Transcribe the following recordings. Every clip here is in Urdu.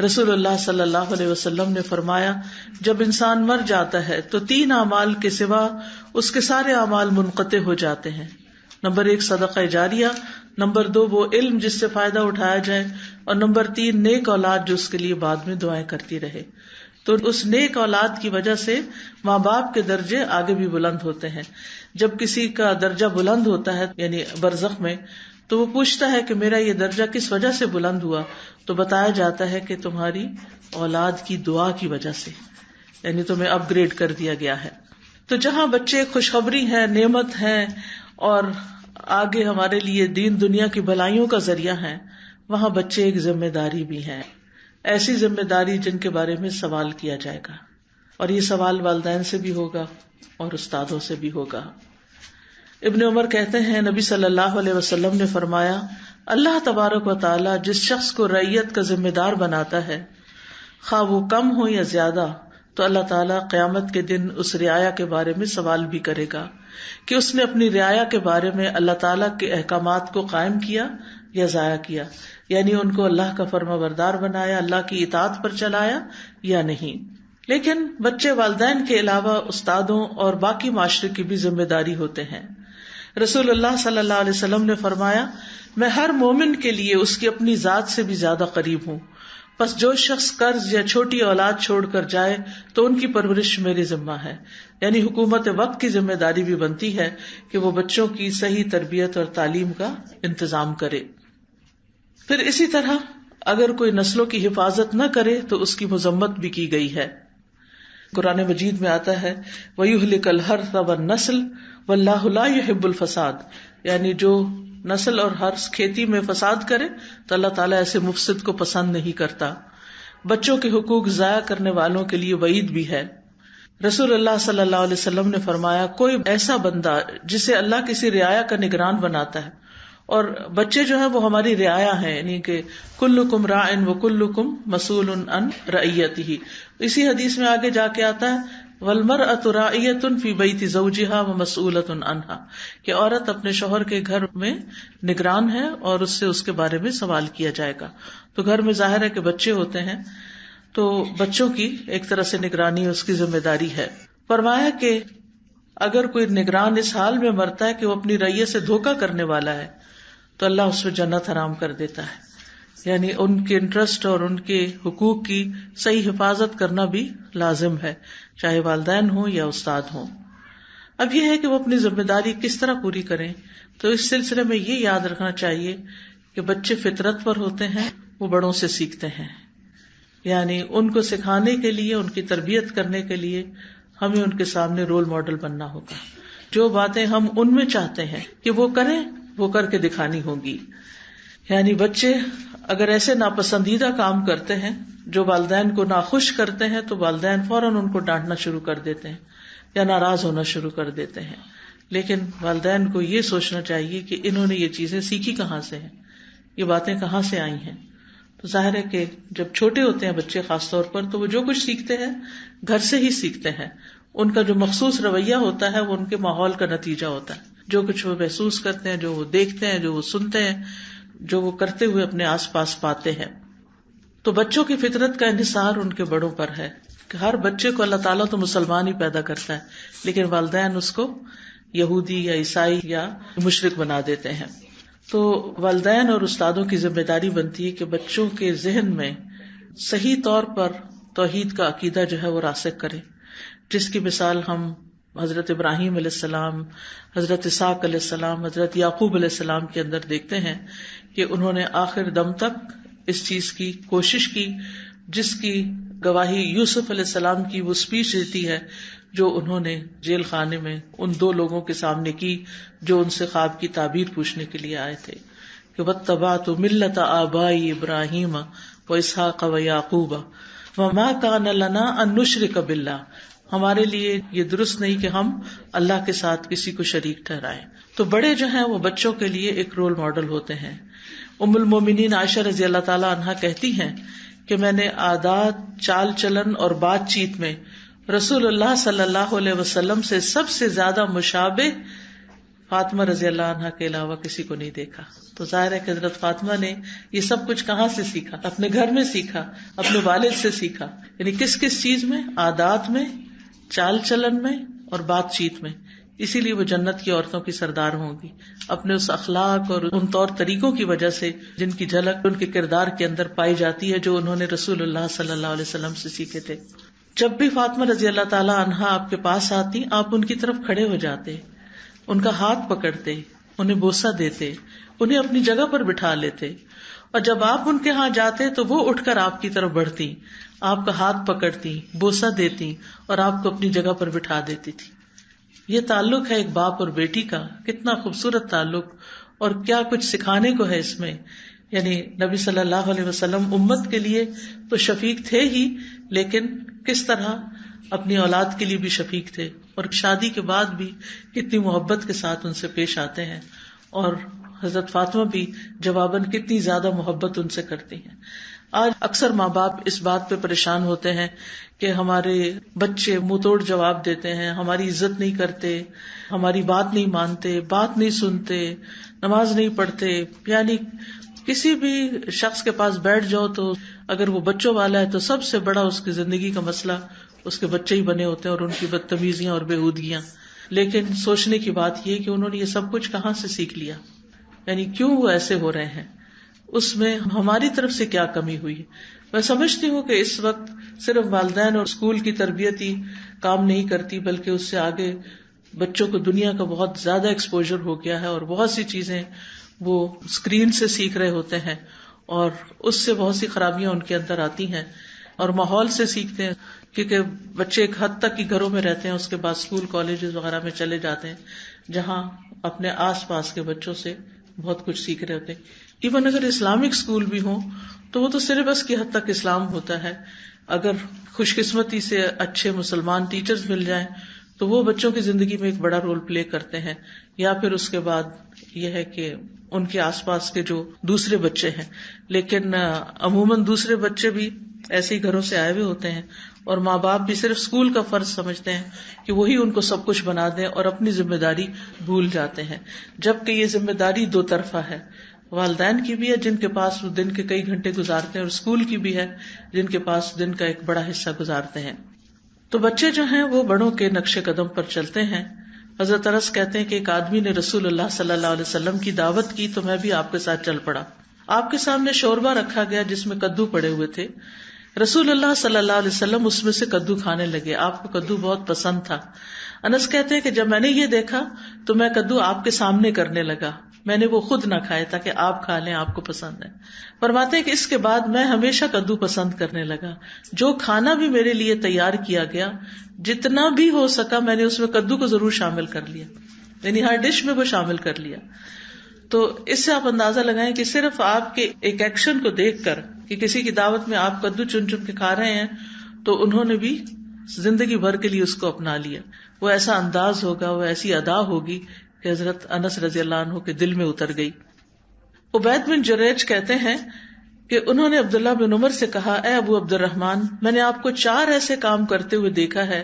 رسول اللہ صلی اللہ علیہ وسلم نے فرمایا جب انسان مر جاتا ہے تو 3 اعمال کے سوا اس کے سارے اعمال منقطع ہو جاتے ہیں. نمبر 1 صدقہ جاریہ، نمبر 2 وہ علم جس سے فائدہ اٹھایا جائے، اور نمبر 3 نیک اولاد جو اس کے لیے بعد میں دعائیں کرتی رہے. تو اس نیک اولاد کی وجہ سے ماں باپ کے درجے آگے بھی بلند ہوتے ہیں. جب کسی کا درجہ بلند ہوتا ہے یعنی برزخ میں، تو وہ پوچھتا ہے کہ میرا یہ درجہ کس وجہ سے بلند ہوا، تو بتایا جاتا ہے کہ تمہاری اولاد کی دعا کی وجہ سے، یعنی تمہیں اپ گریڈ کر دیا گیا ہے. تو جہاں بچے خوشخبری ہیں، نعمت ہیں، اور آگے ہمارے لیے دین دنیا کی بھلائیوں کا ذریعہ ہیں، وہاں بچے ایک ذمہ داری بھی ہیں، ایسی ذمہ داری جن کے بارے میں سوال کیا جائے گا، اور یہ سوال والدین سے بھی ہوگا اور استادوں سے بھی ہوگا. ابن عمر کہتے ہیں نبی صلی اللہ علیہ وسلم نے فرمایا اللہ تبارک و تعالی جس شخص کو رعیت کا ذمہ دار بناتا ہے، خواہ وہ کم ہو یا زیادہ، تو اللہ تعالیٰ قیامت کے دن اس رعایا کے بارے میں سوال بھی کرے گا کہ اس نے اپنی رعایا کے بارے میں اللہ تعالیٰ کے احکامات کو قائم کیا یا ضائع کیا، یعنی ان کو اللہ کا فرما بردار بنایا، اللہ کی اطاعت پر چلایا یا نہیں. لیکن بچے والدین کے علاوہ استادوں اور باقی معاشرے کی بھی ذمہ داری ہوتے ہیں. رسول اللہ صلی اللہ علیہ وسلم نے فرمایا میں ہر مومن کے لیے اس کی اپنی ذات سے بھی زیادہ قریب ہوں، پس جو شخص قرض یا چھوٹی اولاد چھوڑ کر جائے تو ان کی پرورش میری ذمہ ہے. یعنی حکومت وقت کی ذمہ داری بھی بنتی ہے کہ وہ بچوں کی صحیح تربیت اور تعلیم کا انتظام کرے. پھر اسی طرح اگر کوئی نسلوں کی حفاظت نہ کرے تو اس کی مذمت بھی کی گئی ہے. قرآن مجید میں آتا ہے وَيُهْلِكَ الْحَرْثَ وَالنَّسْلَ وَاللَّهُ لَا يُحِبُّ الْفَسَادَ، یعنی جو نسل اور حرث کھیتی میں فساد کرے تو اللہ تعالیٰ ایسے مفسد کو پسند نہیں کرتا. بچوں کے حقوق ضائع کرنے والوں کے لیے وعید بھی ہے. رسول اللہ صلی اللہ علیہ وسلم نے فرمایا کوئی ایسا بندہ جسے اللہ کسی رعایا کا نگران بناتا ہے، اور بچے جو ہیں وہ ہماری رعایا ہیں، یعنی کہ کلکم راعٍ وکلکم مسئول عن رعیتہ. اسی حدیث میں آگے جا کے آتا ہے والمرأة راعیۃ فی بیت زوجہا ومسئولۃ عنہا، کہ عورت اپنے شوہر کے گھر میں نگران ہے اور اس سے اس کے بارے میں سوال کیا جائے گا. تو گھر میں ظاہر ہے کہ بچے ہوتے ہیں تو بچوں کی ایک طرح سے نگرانی اس کی ذمہ داری ہے. فرمایا کہ اگر کوئی نگران اس حال میں مرتا ہے کہ وہ اپنی رعیت سے دھوکہ کرنے والا ہے تو اللہ اس پہ جنت حرام کر دیتا ہے. یعنی ان کے انٹرسٹ اور ان کے حقوق کی صحیح حفاظت کرنا بھی لازم ہے، چاہے والدین ہوں یا استاد ہوں. اب یہ ہے کہ وہ اپنی ذمہ داری کس طرح پوری کریں. تو اس سلسلے میں یہ یاد رکھنا چاہیے کہ بچے فطرت پر ہوتے ہیں، وہ بڑوں سے سیکھتے ہیں. یعنی ان کو سکھانے کے لیے، ان کی تربیت کرنے کے لیے ہمیں ان کے سامنے رول ماڈل بننا ہوگا. جو باتیں ہم ان میں چاہتے ہیں کہ وہ کریں وہ کر کے دکھانی ہوگی. یعنی بچے اگر ایسے ناپسندیدہ کام کرتے ہیں جو والدین کو ناخوش کرتے ہیں تو والدین فوراً ان کو ڈانٹنا شروع کر دیتے ہیں یا ناراض ہونا شروع کر دیتے ہیں. لیکن والدین کو یہ سوچنا چاہیے کہ انہوں نے یہ چیزیں سیکھی کہاں سے ہیں، یہ باتیں کہاں سے آئی ہیں. تو ظاہر ہے کہ جب چھوٹے ہوتے ہیں بچے خاص طور پر تو وہ جو کچھ سیکھتے ہیں گھر سے ہی سیکھتے ہیں. ان کا جو مخصوص رویہ ہوتا ہے وہ ان کے ماحول کا نتیجہ ہوتا ہے. جو کچھ وہ محسوس کرتے ہیں، جو وہ دیکھتے ہیں، جو وہ سنتے ہیں، جو وہ کرتے ہوئے اپنے آس پاس پاتے ہیں. تو بچوں کی فطرت کا انحصار ان کے بڑوں پر ہے کہ ہر بچے کو اللہ تعالیٰ تو مسلمان ہی پیدا کرتا ہے، لیکن والدین اس کو یہودی یا عیسائی یا مشرک بنا دیتے ہیں. تو والدین اور استادوں کی ذمہ داری بنتی ہے کہ بچوں کے ذہن میں صحیح طور پر توحید کا عقیدہ جو ہے وہ راسخ کرے، جس کی مثال ہم حضرت ابراہیم علیہ السلام، حضرت اسحاق علیہ السلام، حضرت یعقوب علیہ السلام کے اندر دیکھتے ہیں کہ انہوں نے آخر دم تک اس چیز کی کوشش کی جس کی گواہی یوسف علیہ السلام کی وہ اسپیچ دیتی ہے جو انہوں نے جیل خانے میں ان 2 لوگوں کے سامنے کی جو ان سے خواب کی تعبیر پوچھنے کے لیے آئے تھے کہ وَاتَّبَعْتُ مِلَّةَ آبَائِي إِبْرَاهِيمَ وَإِسْحَاقَ وَيَعْقُوبَ وَمَا كَانَ لَنَا أَن نُشْرِكَ بِاللَّهِ، ہمارے لیے یہ درست نہیں کہ ہم اللہ کے ساتھ کسی کو شریک ٹھہرائیں. تو بڑے جو ہیں وہ بچوں کے لیے ایک رول ماڈل ہوتے ہیں. ام المومنین عائشہ رضی اللہ تعالی عنہا کہتی ہیں کہ میں نے عادات، چال چلن اور بات چیت میں رسول اللہ صلی اللہ علیہ وسلم سے سب سے زیادہ مشابہ فاطمہ رضی اللہ عنہا کے علاوہ کسی کو نہیں دیکھا. تو ظاہر ہے کہ حضرت فاطمہ نے یہ سب کچھ کہاں سے سیکھا؟ اپنے گھر میں سیکھا، اپنے والد سے سیکھا. یعنی کس کس چیز میں؟ عادات میں، چال چلن میں اور بات چیت میں. اسی لیے وہ جنت کی عورتوں کی سردار ہوں گی، اپنے اس اخلاق اور ان طور طریقوں کی وجہ سے جن کی جھلک ان کے کردار کے اندر پائی جاتی ہے، جو انہوں نے رسول اللہ صلی اللہ علیہ وسلم سے سیکھے تھے. جب بھی فاطمہ رضی اللہ تعالی عنہا آپ کے پاس آتی، آپ ان کی طرف کھڑے ہو جاتے، ان کا ہاتھ پکڑتے، انہیں بوسہ دیتے، انہیں اپنی جگہ پر بٹھا لیتے. اور جب آپ ان کے ہاں جاتے تو وہ اٹھ کر آپ کی طرف بڑھتی، آپ کا ہاتھ پکڑتی، بوسہ دیتی اور آپ کو اپنی جگہ پر بٹھا دیتی تھی. یہ تعلق ہے ایک باپ اور بیٹی کا، کتنا خوبصورت تعلق، اور کیا کچھ سکھانے کو ہے اس میں. یعنی نبی صلی اللہ علیہ وسلم امت کے لیے تو شفیق تھے ہی، لیکن کس طرح اپنی اولاد کے لیے بھی شفیق تھے، اور شادی کے بعد بھی کتنی محبت کے ساتھ ان سے پیش آتے ہیں. اور حضرت فاطمہ بھی جواباً کتنی زیادہ محبت ان سے کرتی ہیں. آج اکثر ماں باپ اس بات پہ پریشان ہوتے ہیں کہ ہمارے بچے منہ توڑ جواب دیتے ہیں، ہماری عزت نہیں کرتے، ہماری بات نہیں مانتے، بات نہیں سنتے، نماز نہیں پڑھتے. یعنی کسی بھی شخص کے پاس بیٹھ جاؤ تو اگر وہ بچوں والا ہے تو سب سے بڑا اس کی زندگی کا مسئلہ اس کے بچے ہی بنے ہوتے ہیں اور ان کی بدتمیزیاں اور بےہودگیاں. لیکن سوچنے کی بات یہ کہ انہوں نے یہ سب کچھ کہاں سے سیکھ لیا، یعنی کیوں وہ ایسے ہو رہے ہیں، اس میں ہماری طرف سے کیا کمی ہوئی. میں سمجھتی ہوں کہ اس وقت صرف والدین اور اسکول کی تربیت ہی کام نہیں کرتی، بلکہ اس سے آگے بچوں کو دنیا کا بہت زیادہ ایکسپوجر ہو گیا ہے، اور بہت سی چیزیں وہ اسکرین سے سیکھ رہے ہوتے ہیں، اور اس سے بہت سی خرابیاں ان کے اندر آتی ہیں، اور ماحول سے سیکھتے ہیں. کیونکہ بچے ایک حد تک ہی گھروں میں رہتے ہیں، اس کے بعد اسکول کالجز وغیرہ میں چلے جاتے ہیں جہاں اپنے آس پاس کے بچوں سے بہت کچھ سیکھ رہے ہوتے ہیں. ایون اگر اسلامک اسکول بھی ہوں تو وہ تو سلیبس کی حد تک اسلام ہوتا ہے. اگر خوش قسمتی سے اچھے مسلمان ٹیچرز مل جائیں تو وہ بچوں کی زندگی میں ایک بڑا رول پلے کرتے ہیں، یا پھر اس کے بعد یہ ہے کہ ان کے آس پاس کے جو دوسرے بچے ہیں. لیکن عموماً دوسرے بچے بھی ایسے ہی گھروں سے آئے ہوئے ہوتے ہیں، اور ماں باپ بھی صرف اسکول کا فرض سمجھتے ہیں کہ وہی ان کو سب کچھ بنا دیں، اور اپنی ذمہ داری بھول جاتے ہیں. جبکہ یہ ذمہ داری دو طرفہ ہے، والدین کی بھی ہے جن کے پاس وہ دن کے کئی گھنٹے گزارتے ہیں، اور اسکول کی بھی ہے جن کے پاس دن کا ایک بڑا حصہ گزارتے ہیں. تو بچے جو ہیں وہ بڑوں کے نقش قدم پر چلتے ہیں. حضرت انس کہتے ہیں کہ ایک آدمی نے رسول اللہ صلی اللہ علیہ وسلم کی دعوت کی تو میں بھی آپ کے ساتھ چل پڑا. آپ کے سامنے شوربہ رکھا گیا جس میں کدو پڑے ہوئے تھے. رسول اللہ صلی اللہ علیہ وسلم اس میں سے کدو کھانے لگے. آپ کو کدو بہت پسند تھا. انس کہتے ہیں کہ جب میں نے یہ دیکھا تو میں کدو آپ کے سامنے کرنے لگا، میں نے وہ خود نہ کھائے تاکہ آپ کھا لیں، آپ کو پسند ہے. فرماتے ہیں کہ اس کے بعد میں ہمیشہ کدو پسند کرنے لگا. جو کھانا بھی میرے لیے تیار کیا گیا، جتنا بھی ہو سکا میں نے اس میں کدو کو ضرور شامل کر لیا، یعنی ہر ڈش میں وہ شامل کر لیا. تو اس سے آپ اندازہ لگائیں کہ صرف آپ کے ایک ایکشن کو دیکھ کر کہ کسی کی دعوت میں آپ کدو چن چن کے کھا رہے ہیں تو انہوں نے بھی زندگی بھر کے لیے اس کو اپنا لیا. وہ ایسا انداز ہوگا، وہ ایسی ادا ہوگی کہ حضرت انس رضی اللہ عنہ کے دل میں اتر گئی. عبید بن جریج کہتے ہیں کہ انہوں نے عبداللہ بن عمر سے کہا، اے ابو عبد الرحمن، میں نے آپ کو 4 ایسے کام کرتے ہوئے دیکھا ہے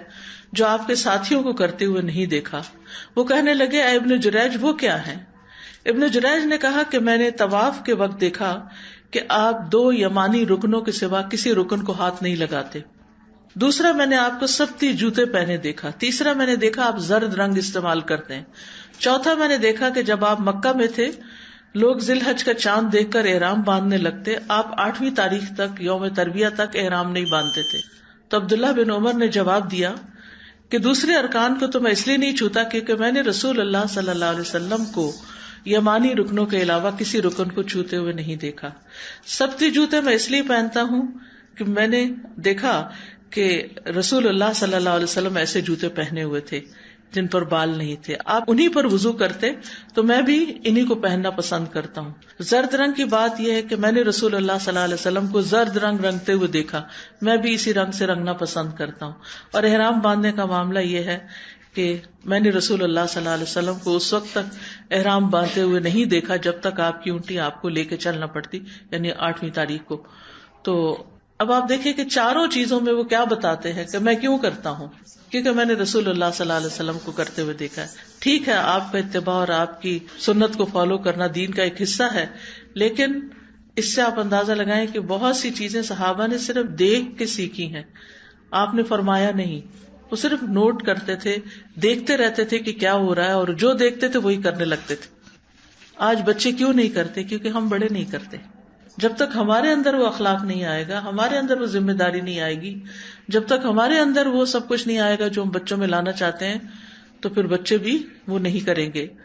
جو آپ کے ساتھیوں کو کرتے ہوئے نہیں دیکھا. وہ کہنے لگے، اے ابن جریج وہ کیا ہیں؟ ابن جریج نے کہا کہ میں نے طواف کے وقت دیکھا کہ آپ 2 یمانی رکنوں کے سوا کسی رکن کو ہاتھ نہیں لگاتے. دوسرا، میں نے آپ کو سبتی جوتے پہنے دیکھا. تیسرا، میں نے دیکھا آپ زرد رنگ استعمال کرتے ہیں. چوتھا، میں نے دیکھا کہ جب آپ مکہ میں تھے لوگ ذی الحج کا چاند دیکھ کر احرام باندھنے لگتے، آپ 8ویں تاریخ تک یوم تربیہ تک احرام نہیں باندھتے تھے. تو عبداللہ بن عمر نے جواب دیا کہ دوسرے ارکان کو تو میں اس لیے نہیں چھوتا کیونکہ میں نے رسول اللہ صلی اللہ علیہ وسلم کو یمانی رکنوں کے علاوہ کسی رکن کو چھوتے ہوئے نہیں دیکھا. سبتی جوتے میں اس لیے پہنتا ہوں کہ میں نے دیکھا کہ رسول اللہ صلی اللہ علیہ وسلم ایسے جوتے پہنے ہوئے تھے جن پر بال نہیں تھے، آپ انہی پر وضو کرتے تو میں بھی انہی کو پہننا پسند کرتا ہوں. زرد رنگ کی بات یہ ہے کہ میں نے رسول اللہ صلی اللہ علیہ وسلم کو زرد رنگ رنگتے ہوئے دیکھا، میں بھی اسی رنگ سے رنگنا پسند کرتا ہوں. اور احرام باندھنے کا معاملہ یہ ہے کہ میں نے رسول اللہ صلی اللہ علیہ وسلم کو اس وقت تک احرام باندھتے ہوئے نہیں دیکھا جب تک آپ کی اونٹی آپ کو لے کے چلنا پڑتی، یعنی 8ویں تاریخ کو. تو اب آپ دیکھیں کہ چاروں چیزوں میں وہ کیا بتاتے ہیں کہ میں کیوں کرتا ہوں، کیونکہ میں نے رسول اللہ صلی اللہ علیہ وسلم کو کرتے ہوئے دیکھا ہے. ٹھیک ہے آپ کا اتباع اور آپ کی سنت کو فالو کرنا دین کا ایک حصہ ہے، لیکن اس سے آپ اندازہ لگائیں کہ بہت سی چیزیں صحابہ نے صرف دیکھ کے سیکھی ہیں، آپ نے فرمایا نہیں. وہ صرف نوٹ کرتے تھے، دیکھتے رہتے تھے کہ کیا ہو رہا ہے، اور جو دیکھتے تھے وہی کرنے لگتے تھے. آج بچے کیوں نہیں کرتے؟ کیونکہ ہم بڑے نہیں کرتے. جب تک ہمارے اندر وہ اخلاق نہیں آئے گا، ہمارے اندر وہ ذمہ داری نہیں آئے گی، جب تک ہمارے اندر وہ سب کچھ نہیں آئے گا جو ہم بچوں میں لانا چاہتے ہیں، تو پھر بچے بھی وہ نہیں کریں گے.